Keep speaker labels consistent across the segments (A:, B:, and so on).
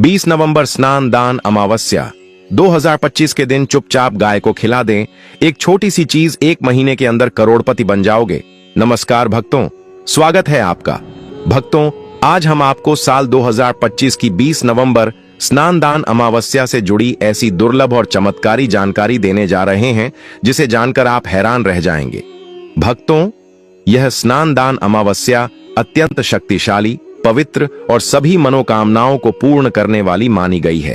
A: 20 नवंबर स्नान दान अमावस्या 2025 के दिन चुपचाप गाय को खिला दें। एक छोटी सी चीज 1 महीने के अंदर करोड़पति बन जाओगे। नमस्कार भक्तों, स्वागत है आपका। भक्तों, आज हम आपको साल 2025 की 20 नवंबर स्नान दान अमावस्या से जुड़ी ऐसी दुर्लभ और चमत्कारी जानकारी देने जा रहे हैं जिसे जानकर आप हैरान रह जाएंगे। भक्तों, यह स्नान दान अमावस्या अत्यंत शक्तिशाली, पवित्र और सभी मनोकामनाओं को पूर्ण करने वाली मानी गई है।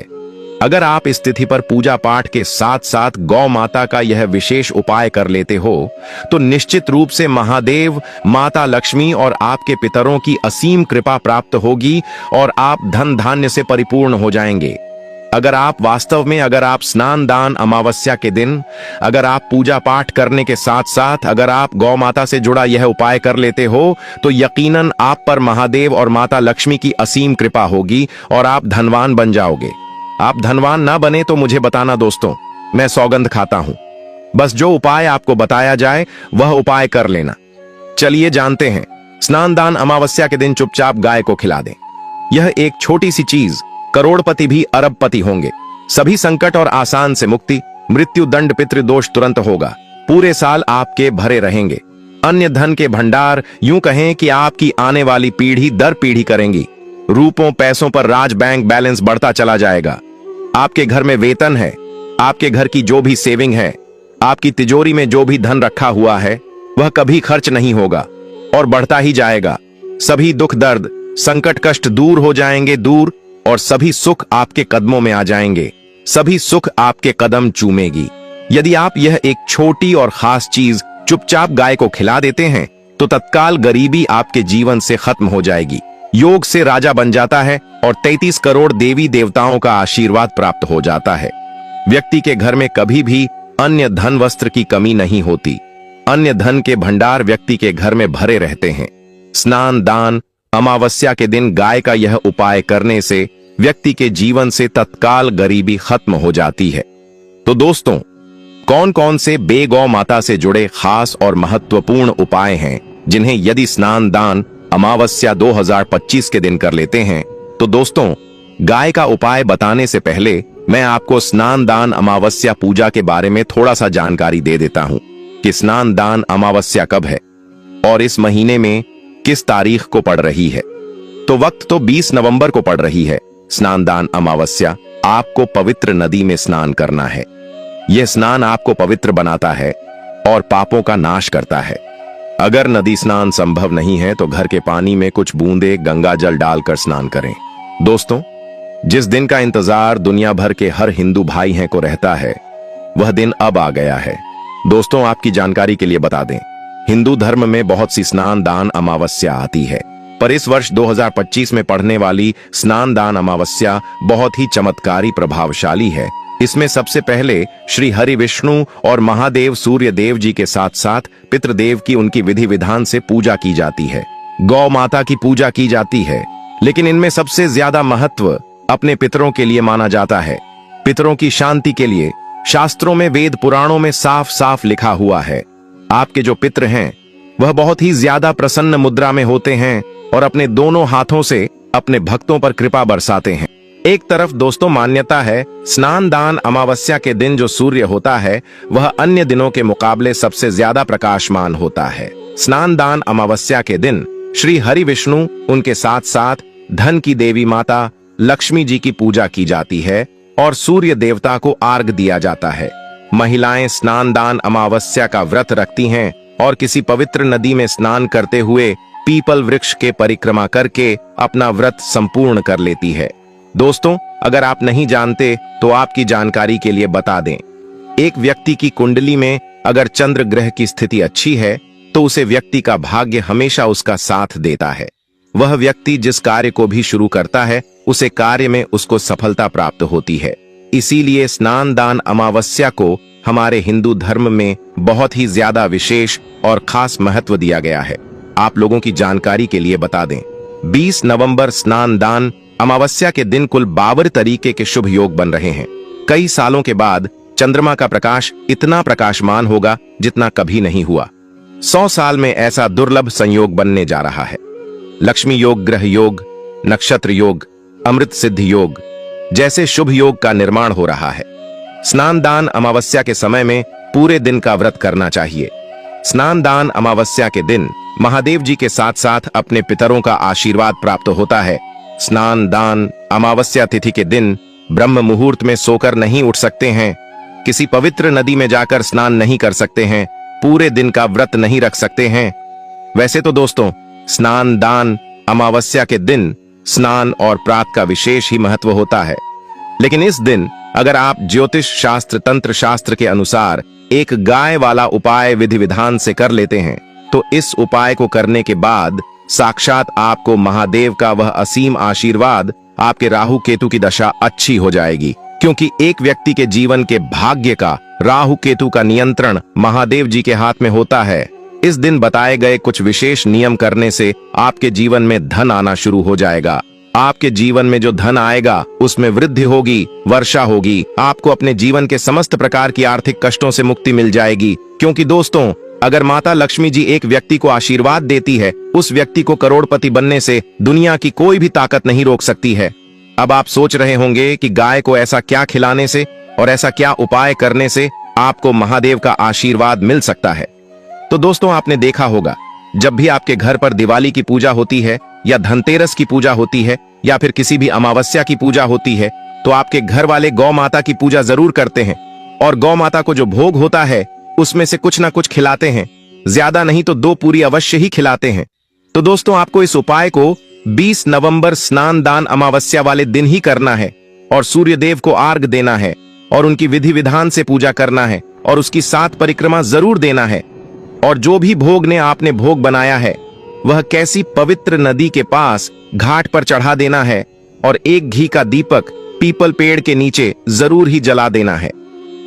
A: अगर आप इस तिथि पर पूजा पाठ के साथ साथ गौ माता का यह विशेष उपाय कर लेते हो तो निश्चित रूप से महादेव, माता लक्ष्मी और आपके पितरों की असीम कृपा प्राप्त होगी और आप धन धान्य से परिपूर्ण हो जाएंगे। अगर आप स्नान दान अमावस्या के दिन अगर आप पूजा पाठ करने के साथ साथ अगर आप गौ माता से जुड़ा यह उपाय कर लेते हो तो यकीनन आप पर महादेव और माता लक्ष्मी की असीम कृपा होगी और आप धनवान बन जाओगे। आप धनवान ना बने तो मुझे बताना दोस्तों, मैं सौगंध खाता हूं। बस जो उपाय आपको बताया जाए वह उपाय कर लेना। चलिए जानते हैं। स्नान दान अमावस्या के दिन चुपचाप गाय को खिला दें। यह एक छोटी सी चीज करोड़पति भी अरबपति होंगे। सभी संकट और आसान से मुक्ति, मृत्यु दंड पितृदोष तुरंत होगा। पूरे साल आपके भरे रहेंगे। अन्य धन के भंडार, यूं कहें कि आपकी आने वाली पीढ़ी दर पीढ़ी करेंगी। रूपों पैसों पर राज बैंक बैलेंस बढ़ता चला जाएगा। आपके घर में वेतन है, आपके घर की जो भी सेविंग है, आपकी तिजोरी में जो भी धन रखा हुआ है वह कभी खर्च नहीं होगा और बढ़ता ही जाएगा। सभी दुख दर्द संकट कष्ट दूर हो जाएंगे दूर, और सभी सुख आपके कदमों में आ जाएंगे। सभी सुख आपके कदम चूमेगी। यदि आप यह एक छोटी और खास चीज चुपचाप गाय को खिला देते हैं तो तत्काल गरीबी आपके जीवन से खत्म हो जाएगी। योग से राजा बन जाता है और 33 करोड़ देवी देवताओं का आशीर्वाद प्राप्त हो जाता है। व्यक्ति के घर में कभी भी अन्य धन वस्त्र की कमी नहीं होती। अन्य धन के भंडार व्यक्ति के घर में भरे रहते हैं। स्नान दान अमावस्या के दिन गाय का यह उपाय करने से व्यक्ति के जीवन से तत्काल गरीबी खत्म हो जाती है। तो दोस्तों, कौन कौन से बेगौ माता से जुड़े खास और महत्वपूर्ण उपाय हैं जिन्हें यदि स्नान दान अमावस्या 2025 के दिन कर लेते हैं तो दोस्तों, गाय का उपाय बताने से पहले मैं आपको स्नान दान अमावस्या पूजा के बारे में थोड़ा सा जानकारी दे देता हूं कि स्नान दान अमावस्या कब है और इस महीने में किस तारीख को पड़ रही है। तो वक्त तो 20 नवंबर को पड़ रही है। स्नान दान अमावस्या आपको पवित्र नदी में स्नान करना है। यह स्नान आपको पवित्र बनाता है और पापों का नाश करता है। अगर नदी स्नान संभव नहीं है तो घर के पानी में कुछ बूंदे गंगा जल डालकर स्नान करें। दोस्तों, जिस दिन का इंतजार दुनिया भर के हर हिंदू भाई हैं को रहता है वह दिन अब आ गया है। दोस्तों, आपकी जानकारी के लिए बता दें, हिंदू धर्म में बहुत सी स्नान दान अमावस्या आती है, पर इस वर्ष 2025 में पड़ने वाली स्नान दान अमावस्या बहुत ही चमत्कारी प्रभावशाली है। इसमें सबसे पहले श्री हरि विष्णु और महादेव सूर्य देव जी के साथ साथ पितृदेव की उनकी विधि विधान से पूजा की जाती है। गौ माता की पूजा की जाती है, लेकिन इनमें सबसे ज्यादा महत्व अपने पितरों के लिए माना जाता है। पितरों की शांति के लिए शास्त्रों में, वेद पुराणों में साफ साफ लिखा हुआ है, आपके जो पितृ हैं वह बहुत ही ज्यादा प्रसन्न मुद्रा में होते हैं और अपने दोनों हाथों से अपने भक्तों पर कृपा बरसाते हैं। एक तरफ दोस्तों मान्यता है स्नान दान अमावस्या के दिन जो सूर्य होता है वह अन्य दिनों के मुकाबले सबसे ज्यादा प्रकाशमान होता है। स्नान दान अमावस्या के दिन श्री हरि विष्णु उनके साथ साथ धन की देवी माता लक्ष्मी जी की पूजा की जाती है और सूर्य देवता को अर्घ दिया जाता है। महिलाएं स्नान दान अमावस्या का व्रत रखती हैं और किसी पवित्र नदी में स्नान करते हुए पीपल वृक्ष के परिक्रमा करके अपना व्रत संपूर्ण कर लेती है। दोस्तों, अगर आप नहीं जानते तो आपकी जानकारी के लिए बता दें, एक व्यक्ति की कुंडली में अगर चंद्र ग्रह की स्थिति अच्छी है तो उसे व्यक्ति का भाग्य हमेशा उसका साथ देता है। वह व्यक्ति जिस कार्य को भी शुरू करता है उसे कार्य में उसको सफलता प्राप्त होती है। इसीलिए स्नान दान अमावस्या को हमारे हिंदू धर्म में बहुत ही ज्यादा विशेष और खास महत्व दिया गया है। आप लोगों की जानकारी के लिए बता दें, 20 नवंबर स्नान दान अमावस्या के दिन कुल 52 तरीके के शुभ योग बन रहे हैं। कई सालों के बाद चंद्रमा का प्रकाश इतना प्रकाशमान होगा जितना कभी नहीं हुआ। 100 साल में ऐसा दुर्लभ संयोग बनने जा रहा है। लक्ष्मी योग, ग्रह योग, नक्षत्र योग, अमृत सिद्ध योग, जैसे शुभ योग का निर्माण हो रहा है। स्नान दान अमावस्या के समय में पूरे दिन का व्रत करना चाहिए। स्नान दान अमावस्या के दिन महादेव जी के साथ साथ अपने पितरों का आशीर्वाद प्राप्त होता है। स्नान दान अमावस्या तिथि के दिन ब्रह्म मुहूर्त में सोकर नहीं उठ सकते हैं, किसी पवित्र नदी में जाकर स्नान नहीं कर सकते हैं, पूरे दिन का व्रत नहीं रख सकते हैं। वैसे तो दोस्तों, स्नान दान अमावस्या के दिन स्नान और प्रात का विशेष ही महत्व होता है, लेकिन इस दिन अगर आप ज्योतिष शास्त्र तंत्र शास्त्र के अनुसार एक गाय वाला उपाय विधि विधान से कर लेते हैं तो इस उपाय को करने के बाद साक्षात आपको महादेव का वह असीम आशीर्वाद, आपके राहु केतु की दशा अच्छी हो जाएगी। क्योंकि एक व्यक्ति के जीवन के भाग्य का राहु केतु का नियंत्रण महादेव जी के हाथ में होता है। इस दिन बताए गए कुछ विशेष नियम करने से आपके जीवन में धन आना शुरू हो जाएगा। आपके जीवन में जो धन आएगा उसमें वृद्धि होगी, वर्षा होगी, आपको अपने जीवन के समस्त प्रकार की आर्थिक कष्टों से मुक्ति मिल जाएगी। क्योंकि दोस्तों, अगर माता लक्ष्मी जी एक व्यक्ति को आशीर्वाद देती है, उस व्यक्ति को करोड़पति बनने से दुनिया की कोई भी ताकत नहीं रोक सकती है। अब आप सोच रहे होंगे कि गाय को ऐसा क्या खिलाने से और ऐसा क्या उपाय करने से आपको महादेव का आशीर्वाद मिल सकता है। तो दोस्तों, आपने देखा होगा, जब भी आपके घर पर दिवाली की पूजा होती है या धनतेरस की पूजा होती है या फिर किसी भी अमावस्या की पूजा होती है, तो आपके घर वाले गौ माता की पूजा जरूर करते हैं और गौ माता को जो भोग होता है उसमें से कुछ ना कुछ खिलाते हैं। ज्यादा नहीं तो 2 पूरी अवश्य ही खिलाते हैं। तो दोस्तों, आपको इस उपाय को 20 नवंबर स्नान दान अमावस्या वाले दिन ही करना है और सूर्य देव को अर्घ देना है और उनकी विधि विधान से पूजा करना है और उसकी 7 परिक्रमा जरूर देना है। और जो भी भोग ने आपने भोग बनाया है वह कैसी पवित्र नदी के पास घाट पर चढ़ा देना है और एक घी का दीपक पीपल पेड़ के नीचे जरूर ही जला देना है।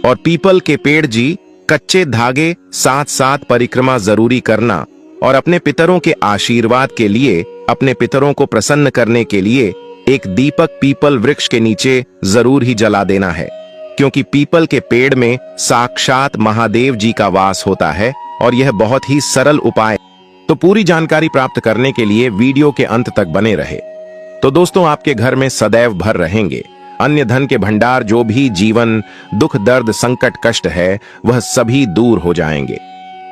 A: और पीपल के पेड़ जी कच्चे धागे 7 परिक्रमा जरूरी करना और अपने पितरों के आशीर्वाद के लिए, अपने पितरों को प्रसन्न करने के लिए एक दीपक पीपल वृक्ष के नीचे जरूर ही जला देना है। क्योंकि पीपल के पेड़ में साक्षात महादेव जी का वास होता है और यह बहुत ही सरल उपाय। तो पूरी जानकारी प्राप्त करने के लिए वीडियो के अंत तक बने रहे। तो दोस्तों, आपके घर में सदैव भर रहेंगे अन्य धन के भंडार। जो भी जीवन दुख दर्द संकट कष्ट है वह सभी दूर हो जाएंगे।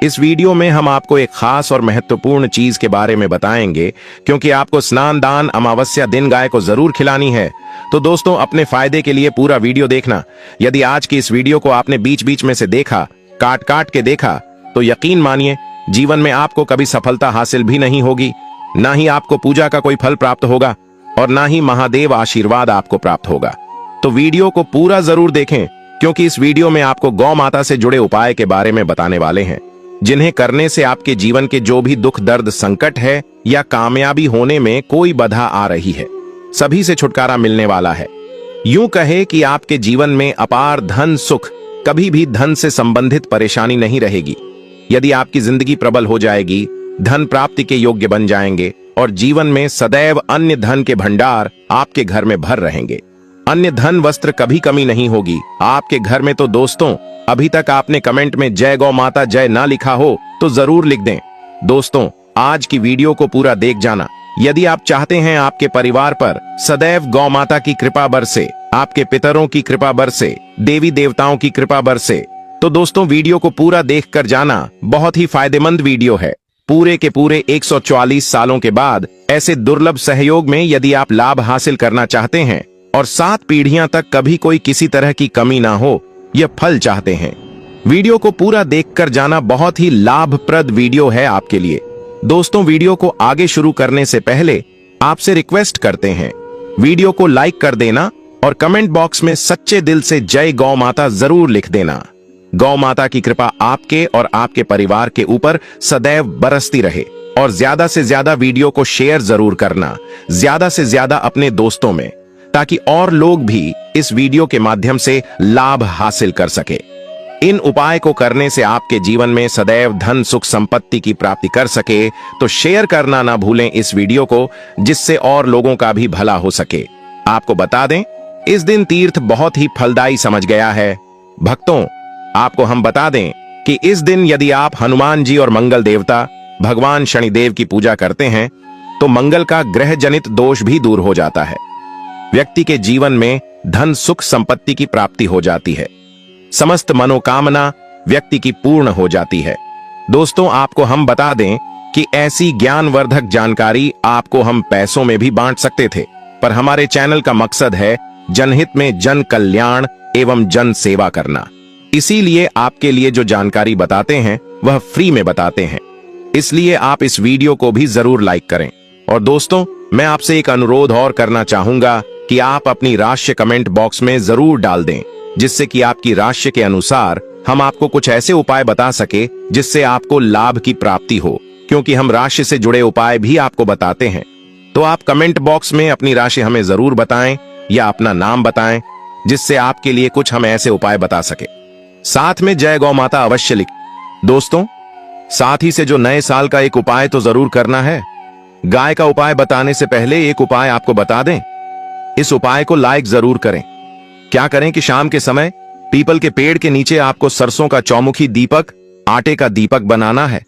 A: इस वीडियो में हम आपको एक खास और महत्वपूर्ण चीज के बारे में बताएंगे, क्योंकि आपको स्नान दान अमावस्या दिन गाय को जरूर खिलानी है। तो दोस्तों, अपने फायदे के लिए पूरा वीडियो देखना। यदि आज की इस वीडियो को आपने बीच बीच में से देखा, काट काट के देखा, तो यकीन मानिए जीवन में आपको कभी सफलता हासिल भी नहीं होगी, ना ही आपको पूजा का कोई फल प्राप्त होगा और ना ही महादेव आशीर्वाद आपको प्राप्त होगा। तो वीडियो को पूरा जरूर देखें, क्योंकि इस वीडियो में आपको गौ माता से जुड़े उपाय के बारे में बताने वाले हैं, जिन्हें करने से आपके जीवन के जो भी दुख दर्द संकट है या कामयाबी होने में कोई बाधा आ रही है, सभी से छुटकारा मिलने वाला है। यूं कहे कि आपके जीवन में अपार धन सुख, कभी भी धन से संबंधित परेशानी नहीं रहेगी। यदि आपकी जिंदगी प्रबल हो जाएगी, धन प्राप्ति के योग्य बन जाएंगे और जीवन में सदैव अन्य धन के भंडार आपके घर में भर रहेंगे। अन्य धन वस्त्र कभी कमी नहीं होगी आपके घर में। तो दोस्तों, अभी तक आपने कमेंट में जय गौ माता जय ना लिखा हो तो जरूर लिख दें। दोस्तों, आज की वीडियो को पूरा देख जाना। यदि आप चाहते हैं आपके परिवार पर सदैव गौ माता की कृपा बरसे, आपके पितरों की कृपा बरसे, देवी देवताओं की कृपा बरसे, तो दोस्तों वीडियो को पूरा देख कर जाना। बहुत ही फायदेमंद वीडियो है। पूरे के पूरे 144 सालों के बाद ऐसे दुर्लभ सहयोग में यदि आप लाभ हासिल करना चाहते हैं और 7 पीढ़ियां तक कभी कोई किसी तरह की कमी ना हो, यह फल चाहते हैं, वीडियो को पूरा देखकर जाना। बहुत ही लाभप्रद वीडियो है आपके लिए। दोस्तों, वीडियो को आगे शुरू करने से पहले आपसे रिक्वेस्ट करते हैं, वीडियो को लाइक कर देना और कमेंट बॉक्स में सच्चे दिल से जय गौ माता जरूर लिख देना। गौ माता की कृपा आपके और आपके परिवार के ऊपर सदैव बरसती रहे। और ज्यादा से ज्यादा वीडियो को शेयर जरूर करना, ज्यादा से ज्यादा अपने दोस्तों में, ताकि और लोग भी इस वीडियो के माध्यम से लाभ हासिल कर सके। इन उपाय को करने से आपके जीवन में सदैव धन सुख संपत्ति की प्राप्ति कर सके। तो शेयर करना ना भूलें इस वीडियो को, जिससे और लोगों का भी भला हो सके। आपको बता दें, इस दिन तीर्थ बहुत ही फलदायी समझ गया है। भक्तों, आपको हम बता दें कि इस दिन यदि आप हनुमान जी और मंगल देवता भगवान शनिदेव की पूजा करते हैं तो मंगल का ग्रह जनित दोष भी दूर हो जाता है। व्यक्ति के जीवन में धन सुख संपत्ति की प्राप्ति हो जाती है। समस्त मनोकामना व्यक्ति की पूर्ण हो जाती है। दोस्तों, आपको हम बता दें कि ऐसी ज्ञानवर्धक जानकारी आपको हम पैसों में भी बांट सकते थे, पर हमारे चैनल का मकसद है जनहित में जन कल्याण एवं जन सेवा करना। इसीलिए आपके लिए जो जानकारी बताते हैं वह फ्री में बताते हैं। इसलिए आप इस वीडियो को भी जरूर लाइक करें। और दोस्तों, मैं आपसे एक अनुरोध और करना चाहूंगा कि आप अपनी राशि कमेंट बॉक्स में जरूर डाल दें, जिससे कि आपकी राशि के अनुसार हम आपको कुछ ऐसे उपाय बता सके जिससे आपको लाभ की प्राप्ति हो, क्योंकि हम राशि से जुड़े उपाय भी आपको बताते हैं। तो आप कमेंट बॉक्स में अपनी राशि हमें जरूर बताएं या अपना नाम बताएं, जिससे आपके लिए कुछ हम ऐसे उपाय बता सके। साथ में जय गौ माता अवश्य लिख। दोस्तों, साथ ही से जो नए साल का एक उपाय तो जरूर करना है। गाय का उपाय बताने से पहले एक उपाय आपको बता दें। इस उपाय को लाइक जरूर करें। क्या करें कि शाम के समय पीपल के पेड़ के नीचे आपको सरसों का चौमुखी दीपक, आटे का दीपक बनाना है।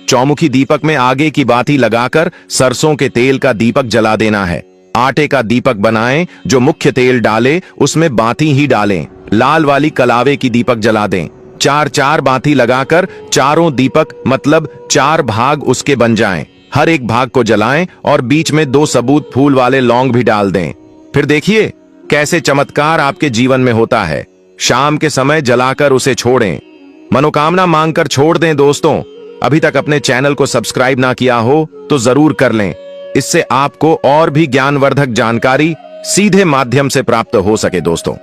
A: चौमुखी दीपक में आगे की बाती लगाकर सरसों के तेल का दीपक जला देना है। आटे का दीपक बनाएं, जो मुख्य तेल डाले उसमें बाती ही डालें। लाल वाली कलावे की दीपक जला दें। 4-4 बाती लगाकर चारों दीपक मतलब 4 भाग उसके बन जाएं। हर एक भाग को जलाएं और बीच में 2 सबूत फूल वाले लौंग भी डाल दें। फिर देखिए कैसे चमत्कार आपके जीवन में होता है। शाम के समय जलाकर उसे छोड़ें। मनोकामना मांगकर छोड़ दें। दोस्तों, अभी तक अपने चैनल को सब्सक्राइब ना किया हो तो जरूर कर लें। इससे आपको और भी ज्ञानवर्धक जानकारी सीधे माध्यम से प्राप्त हो सके। दोस्तों,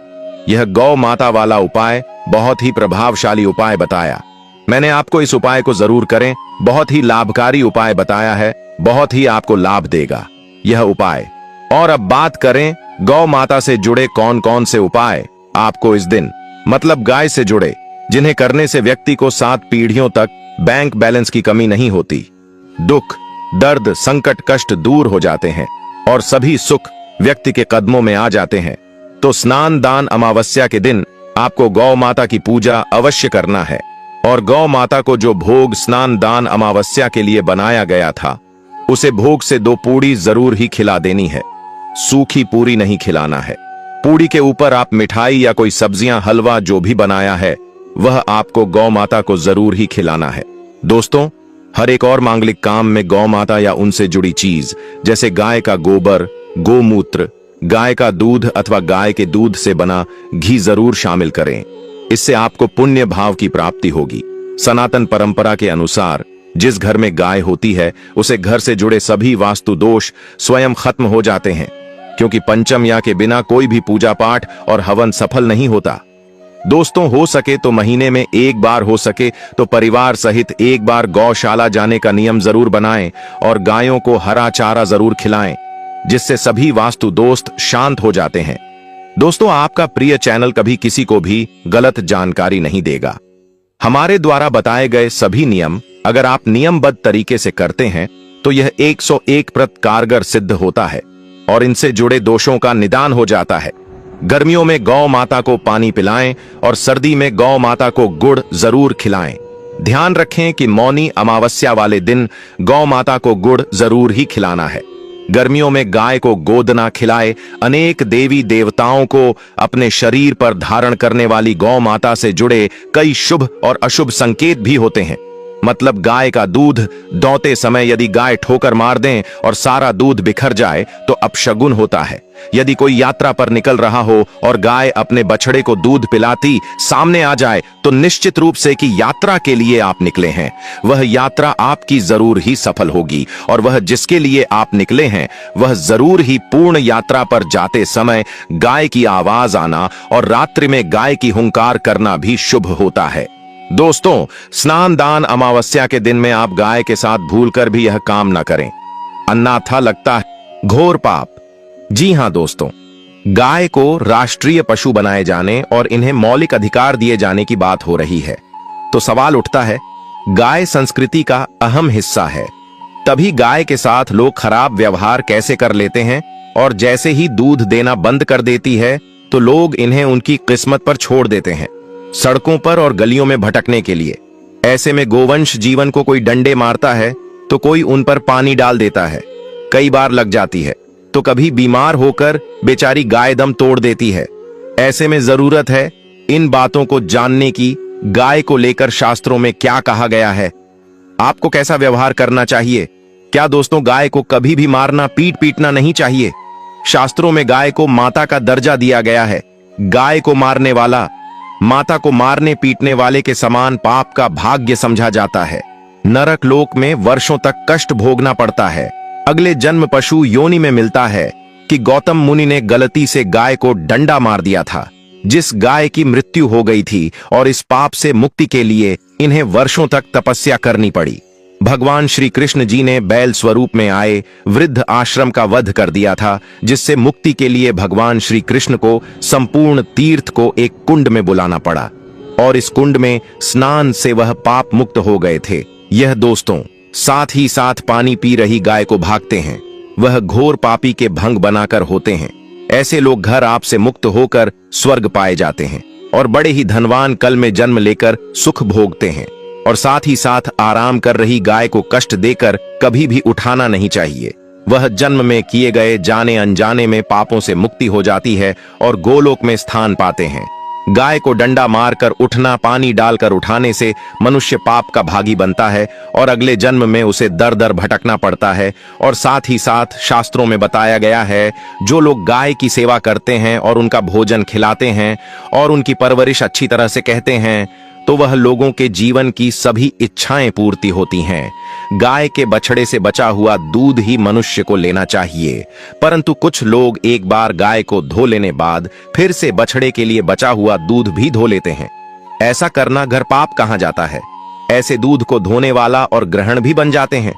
A: यह गौ माता वाला उपाय बहुत ही प्रभावशाली उपाय बताया। मैंने आपको इस उपाय को जरूर करें। बहुत ही लाभकारी उपाय बताया है, बहुत ही आपको लाभ देगा यह उपाय। और अब बात करें गौ माता से जुड़े कौन कौन से उपाय आपको इस दिन मतलब गाय से जुड़े, जिन्हें करने से व्यक्ति को 7 पीढ़ियों तक बैंक बैलेंस की कमी नहीं होती। दुख, दर्द, संकट, कष्ट दूर हो जाते हैं और सभी सुख व्यक्ति के कदमों में आ जाते हैं। तो स्नान दान अमावस्या के दिन आपको गौ माता की पूजा अवश्य करना है। और गौ माता को जो भोग स्नान दान अमावस्या के लिए बनाया गया था, उसे भोग से 2 पूड़ी जरूर ही खिला देनी है। सूखी पूरी नहीं खिलाना है। पूड़ी के ऊपर आप मिठाई या कोई सब्जियां, हलवा जो भी बनाया है वह आपको गौ माता को जरूर ही खिलाना है। दोस्तों, हर एक और मांगलिक काम में गौ माता या उनसे जुड़ी चीज जैसे गाय का गोबर, गोमूत्र, गाय का दूध अथवा गाय के दूध से बना घी जरूर शामिल करें। इससे आपको पुण्य भाव की प्राप्ति होगी। सनातन परंपरा के अनुसार जिस घर में गाय होती है उसे घर से जुड़े सभी वास्तु दोष स्वयं खत्म हो जाते हैं, क्योंकि पंचम या के बिना कोई भी पूजा पाठ और हवन सफल नहीं होता। दोस्तों, हो सके तो महीने में एक बार, हो सके तो परिवार सहित एक बार गौशाला जाने का नियम जरूर बनाएं और गायों को हरा चारा जरूर खिलाएं, जिससे सभी वास्तु दोस्त शांत हो जाते हैं। दोस्तों, आपका प्रिय चैनल कभी किसी को भी गलत जानकारी नहीं देगा। हमारे द्वारा बताए गए सभी नियम अगर आप नियमबद्ध तरीके से करते हैं तो यह 101% कारगर सिद्ध होता है और इनसे जुड़े दोषों का निदान हो जाता है। गर्मियों में गौ माता को पानी पिलाएं और सर्दी में गौ माता को गुड़ जरूर खिलाएं। ध्यान रखें कि मौनी अमावस्या वाले दिन गौ माता को गुड़ जरूर ही खिलाना है। गर्मियों में गाय को गोदना खिलाए। अनेक देवी देवताओं को अपने शरीर पर धारण करने वाली गौ माता से जुड़े कई शुभ और अशुभ संकेत भी होते हैं। मतलब गाय का दूध दौते समय यदि गाय ठोकर मार दें और सारा दूध बिखर जाए तो अपशगुन होता है। यदि कोई यात्रा पर निकल रहा हो और गाय अपने बछड़े को दूध पिलाती सामने आ जाए तो निश्चित रूप से कि यात्रा के लिए आप निकले हैं, वह यात्रा आपकी जरूर ही सफल होगी और वह जिसके लिए आप निकले हैं वह जरूर ही पूर्ण यात्रा पर जाते समय गाय की आवाज आना और रात्रि में गाय की हुंकार करना भी शुभ होता है। दोस्तों, स्नान दान अमावस्या के दिन में आप गाय के साथ भूलकर भी यह काम न करें, अन्यथा लगता है घोर पाप। जी हां दोस्तों, गाय को राष्ट्रीय पशु बनाए जाने और इन्हें मौलिक अधिकार दिए जाने की बात हो रही है, तो सवाल उठता है, गाय संस्कृति का अहम हिस्सा है, तभी गाय के साथ लोग खराब व्यवहार कैसे कर लेते हैं और जैसे ही दूध देना बंद कर देती है तो लोग इन्हें उनकी किस्मत पर छोड़ देते हैं, सड़कों पर और गलियों में भटकने के लिए। ऐसे में गोवंश जीवन को कोई डंडे मारता है तो कोई उन पर पानी डाल देता है, कई बार लग जाती है। तो कभी बीमार होकर बेचारी गाय दम तोड़ देती है। ऐसे में जरूरत है इन बातों को जानने की, गाय को लेकर शास्त्रों में क्या कहा गया है, आपको कैसा व्यवहार करना चाहिए। क्या दोस्तों गाय को कभी भी मारना, पीटना नहीं चाहिए। शास्त्रों में गाय को माता का दर्जा दिया गया है। गाय को मारने वाला माता को मारने पीटने वाले के समान पाप का भाग्य समझा जाता है। नरक लोक में वर्षों तक कष्ट भोगना पड़ता है। अगले जन्म पशु योनि में मिलता है कि गौतम मुनि ने गलती से गाय को डंडा मार दिया था, जिस गाय की मृत्यु हो गई थी, और इस पाप से मुक्ति के लिए इन्हें वर्षों तक तपस्या करनी पड़ी। भगवान श्री कृष्ण जी ने बैल स्वरूप में आए वृद्ध आश्रम का वध कर दिया था, जिससे मुक्ति के लिए भगवान श्री कृष्ण को संपूर्ण तीर्थ को एक कुंड में बुलाना पड़ा, और इस कुंड में स्नान से वह पाप मुक्त हो गए थे। यह दोस्तों साथ ही साथ पानी पी रही गाय को भागते हैं, वह घोर पापी के भंग बनाकर होते हैं। ऐसे लोग घर आप से मुक्त होकर स्वर्ग पाए जाते हैं और बड़े ही धनवान कल में जन्म लेकर सुख भोगते हैं। और साथ ही साथ आराम कर रही गाय को कष्ट देकर कभी भी उठाना नहीं चाहिए। वह जन्म में किए गए जाने अनजाने में पापों से मुक्ति हो जाती है और गोलोक में स्थान पाते हैं। गाय को डंडा मारकर उठना, पानी डालकर उठाने से मनुष्य पाप का भागी बनता है और अगले जन्म में उसे दर दर भटकना पड़ता है। और साथ ही साथ शास्त्रों में बताया गया है, जो लोग गाय की सेवा करते हैं और उनका भोजन खिलाते हैं और उनकी परवरिश अच्छी तरह से कहते हैं, तो वह लोगों के जीवन की सभी इच्छाएं पूर्ति होती हैं। गाय के बछड़े से बचा हुआ दूध ही मनुष्य को लेना चाहिए, परंतु कुछ लोग एक बार गाय को धो लेने बाद फिर से बछड़े के लिए बचा हुआ दूध भी धो लेते हैं। ऐसा करना घर पाप कहा जाता है। ऐसे दूध को धोने वाला और ग्रहण भी बन जाते हैं।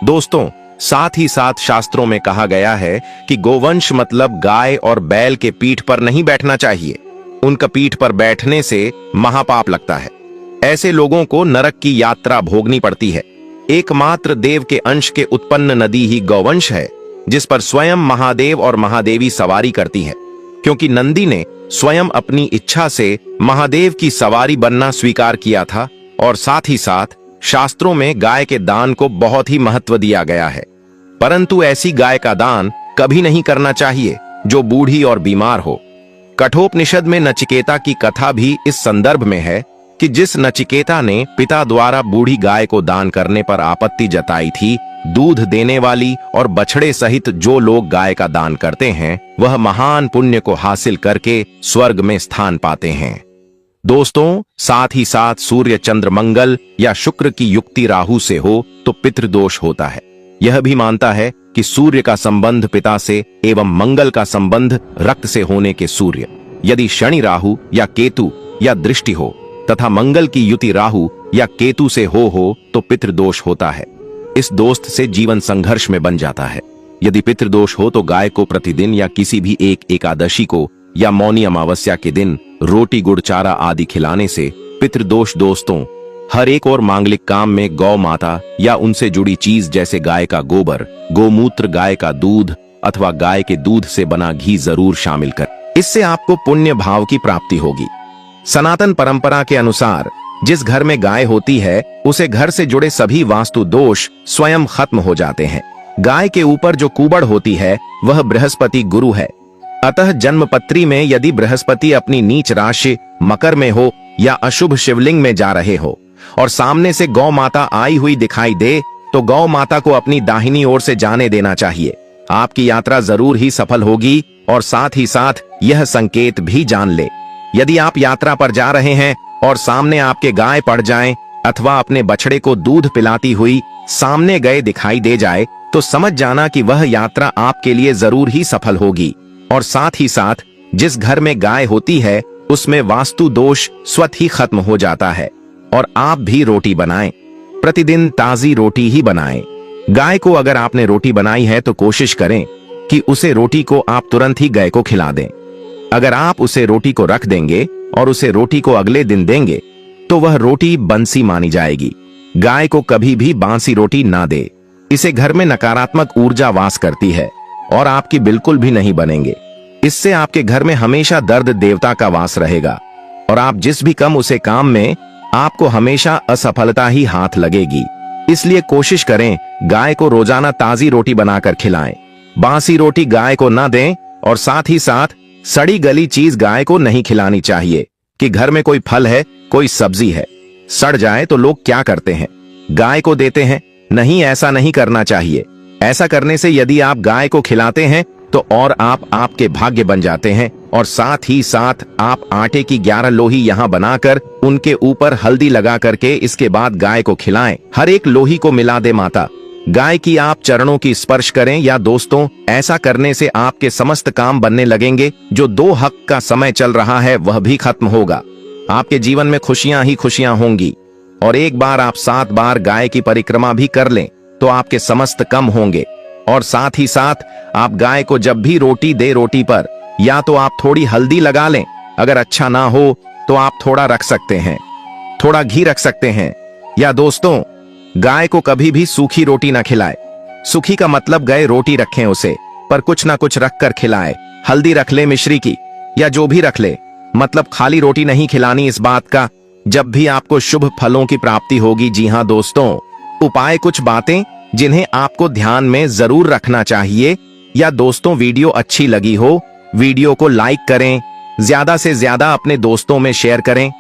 A: दोस्तों साथ ही साथ शास्त्रों में कहा गया है कि गोवंश मतलब गाय और बैल के पीठ पर नहीं बैठना चाहिए। उनका पीठ पर बैठने से महापाप लगता है। ऐसे लोगों को नरक की यात्रा भोगनी पड़ती है। एकमात्र देव के अंश के उत्पन्न नदी ही गौवंश है, जिस पर स्वयं महादेव और महादेवी सवारी करती है, क्योंकि नंदी ने स्वयं अपनी इच्छा से महादेव की सवारी बनना स्वीकार किया था। और साथ ही साथ शास्त्रों में गाय के दान को बहुत ही महत्व दिया गया है, परंतु ऐसी गाय का दान कभी नहीं करना चाहिए जो बूढ़ी और बीमार हो। कठोपनिषद में नचिकेता की कथा भी इस संदर्भ में है कि जिस नचिकेता ने पिता द्वारा बूढ़ी गाय को दान करने पर आपत्ति जताई थी, दूध देने वाली और बछड़े सहित जो लोग गाय का दान करते हैं, वह महान पुण्य को हासिल करके स्वर्ग में स्थान पाते हैं। दोस्तों साथ ही साथ सूर्य, चंद्र, मंगल या शुक्र की युक्ति राहु से हो तो पितृदोष होता है। यह भी मानता है कि सूर्य का संबंध पिता से एवं मंगल का संबंध रक्त से होने के सूर्य, यदि शनि, राहु या केतु या दृष्टि हो तथा मंगल की युति राहु या केतु से हो तो पितृदोष होता है। इस दोस्त से जीवन संघर्ष में बन जाता है। यदि पितृदोष हो तो गाय को प्रतिदिन या किसी भी एक एकादशी को या मौनी अमावस्या के दिन रोटी, गुड़, चारा आदि खिलाने से पितृदोष दोस्तों हर एक और मांगलिक काम में गौ माता या उनसे जुड़ी चीज जैसे गाय का गोबर, गोमूत्र, गाय का दूध अथवा गाय के दूध से बना घी जरूर शामिल कर। इससे आपको पुण्य भाव की प्राप्ति होगी। सनातन परंपरा के अनुसार जिस घर में गाय होती है उसे घर से जुड़े सभी वास्तु दोष स्वयं खत्म हो जाते हैं। गाय के ऊपर जो कुबड़ होती है वह बृहस्पति गुरु है। अतः जन्मपत्री में यदि बृहस्पति अपनी नीच राशि मकर में हो या अशुभ शिवलिंग में जा रहे हो और सामने से गौ माता आई हुई दिखाई दे तो गौ माता को अपनी दाहिनी ओर से जाने देना चाहिए। आपकी यात्रा जरूर ही सफल होगी। और साथ ही साथ यह संकेत भी जान ले, यदि आप यात्रा पर जा रहे हैं और सामने आपके गाय पड़ जाएं अथवा अपने बछड़े को दूध पिलाती हुई सामने गए दिखाई दे जाए तो समझ जाना कि वह यात्रा आपके लिए जरूर ही सफल होगी। और साथ ही साथ जिस घर में गाय होती है उसमें वास्तु दोष स्वतः ही खत्म हो जाता है। और आप भी रोटी बनाएं, प्रतिदिन ताजी रोटी ही बनाएं। गाय को अगर आपने रोटी बनाई है तो कोशिश करें कि उसे रोटी को आप तुरंत ही गाय को खिला दें। अगर आप उसे रोटी को रख देंगे और उसे रोटी को अगले दिन देंगे तो वह रोटी बंसी मानी जाएगी। गाय को कभी भी बांसी रोटी ना दे, इसे घर में नकारात्मक ऊर्जा वास करती है और आपकी बिल्कुल भी नहीं बनेंगे। इससे आपके घर में हमेशा दर्द देवता का वास रहेगा और आप जिस भी कम उसे काम में आपको हमेशा असफलता ही हाथ लगेगी। इसलिए कोशिश करें गाय को रोजाना ताजी रोटी बनाकर खिलाएं। बासी रोटी गाय को न दें और साथ ही साथ सड़ी गली चीज गाय को नहीं खिलानी चाहिए। कि घर में कोई फल है, कोई सब्जी है, सड़ जाए तो लोग क्या करते हैं, गाय को देते हैं। नहीं, ऐसा नहीं करना चाहिए। ऐसा करने से यदि आप गाय को खिलाते हैं तो और आपके भाग्य बन जाते हैं। और साथ ही साथ आप आटे की 11 लोही यहाँ बनाकर उनके ऊपर हल्दी लगा करके इसके बाद गाय को खिलाएं। हर एक लोही को मिला दे माता गाय की, आप चरणों की स्पर्श करें। या दोस्तों, ऐसा करने से आपके समस्त काम बनने लगेंगे। जो 2 हक का समय चल रहा है वह भी खत्म होगा। आपके जीवन में खुशियां ही खुशियां होंगी। और एक बार आप 7 बार गाय की परिक्रमा भी कर लें तो आपके समस्त कम होंगे। और साथ ही साथ आप गाय को जब भी रोटी दे, रोटी पर या तो आप थोड़ी हल्दी लगा लें, अगर अच्छा ना हो तो आप थोड़ा रख सकते हैं, थोड़ा घी रख सकते हैं। या दोस्तों, गाय को कभी भी सूखी रोटी ना खिलाए। सूखी का मतलब गए रोटी रखें उसे, पर कुछ ना कुछ रख कर खिलाए। हल्दी रख ले, मिश्री की, या जो भी रख ले, मतलब खाली रोटी नहीं खिलानी। इस बात का जब भी आपको शुभ फलों की प्राप्ति होगी। जी हाँ दोस्तों, उपाय कुछ बातें जिन्हें आपको ध्यान में जरूर रखना चाहिए। या दोस्तों, वीडियो अच्छी लगी हो, वीडियो को लाइक करें, ज्यादा से ज्यादा अपने दोस्तों में शेयर करें।